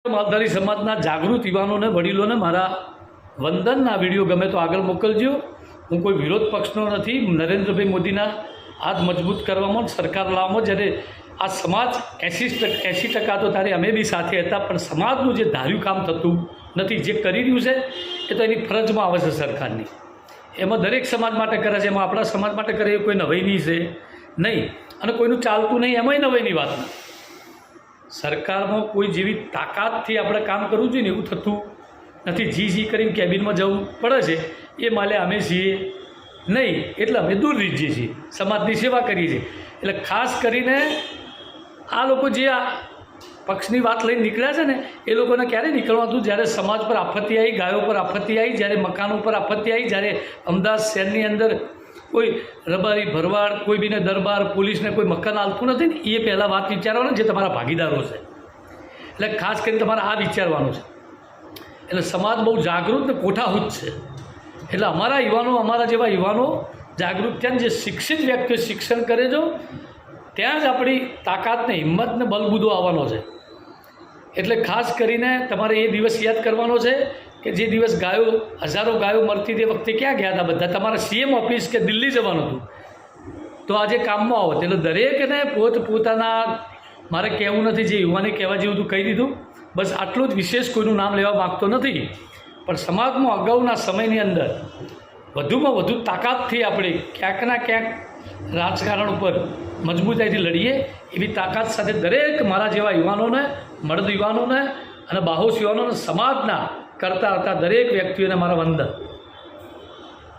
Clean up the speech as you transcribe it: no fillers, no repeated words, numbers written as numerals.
માલધારી સમાજના જાગૃત યુવાનોને વડીલોને મારા વંદનના વિડીયો ગમે તો આગળ મોકલજો। હું કોઈ વિરોધ પક્ષનો નથી। નરેન્દ્રભાઈ મોદીના હાથ મજબૂત કરવામાં, સરકાર લાવવામાં જ્યારે આ સમાજ 80% તો તારે અમે બી સાથે હતા, પણ સમાજનું જે ધાર્યું કામ થતું નથી, જે કરી રહ્યું છે એ તો એની ફરજમાં આવે છે સરકારની। એમાં દરેક સમાજ માટે કરે છે, એમાં આપણા સમાજ માટે કરે એ કોઈ નવાઈની છે નહીં, અને કોઈનું ચાલતું નહીં એમાંય નવાઈની વાત નથી। સરકારમાં કોઈ જેવી તાકાતથી આપણે કામ કરવું જોઈએ ને એવું થતું નથી। જી કરીને કેબિનમાં જવું પડે છે, એ માલે અમે છીએ નહીં, એટલે અમે દૂર રહીએ છીએ, સમાજની સેવા કરીએ છીએ। એટલે ખાસ કરીને આ લોકો જે આ પક્ષની વાત લઈને નીકળ્યા છે ને, એ લોકોને ક્યારે નીકળવાનું હતું? જ્યારે સમાજ પર આપત્તિ આવી, ગાયો પર આપત્તિ આવી, જ્યારે મકાનો પર આપત્તિ આવી, જ્યારે અમદાવાદ શહેરની અંદર કોઈ રબારી ભરવાડ, કોઈ બીને દરબાર, પોલીસને કોઈ મકાન આપતું નથી ને, એ પહેલાં વાત વિચારવાનું જે તમારા ભાગીદારો છે। એટલે ખાસ કરીને તમારે આ વિચારવાનું છે। એટલે સમાજ બહુ જાગૃત ને કોઠાહૂત છે। એટલે અમારા યુવાનો, અમારા જેવા યુવાનો જાગૃત થયા, જે શિક્ષિત વ્યક્તિઓ શિક્ષણ કરે જો ત્યાં જ આપણી તાકાતને, હિંમતને, બલબૂદો આવવાનો છે। એટલે ખાસ કરીને તમારે એ દિવસ યાદ કરવાનો છે કે જે દિવસ ગાયો, હજારો ગાયો મરતી તે વખતે ક્યાં ગયા હતા બધા? તમારા સીએમ ઓફિસ કે દિલ્હી જવાનું હતું, તો આજે કામમાં આવો। એટલે દરેકને પોતાના, મારે કહેવું નથી, જે યુવાને કહેવા જેવું હતું કહી દીધું। બસ આટલું જ, વિશેષ કોઈનું નામ લેવા માગતો નથી, પણ સમાજમાં અગાઉના સમયની અંદર વધુમાં વધુ તાકાતથી આપણે ક્યાંકના ક્યાંક રાજકારણ ઉપર મજબૂતાઈથી લડીએ, એવી તાકાત સાથે દરેક મારા જેવા યુવાનોને, મર્દ યુવાનોને અને બાહોશ યુવાનોને, સમાજના કરતા હતા દરેક વ્યક્તિઓને મારા વંદન।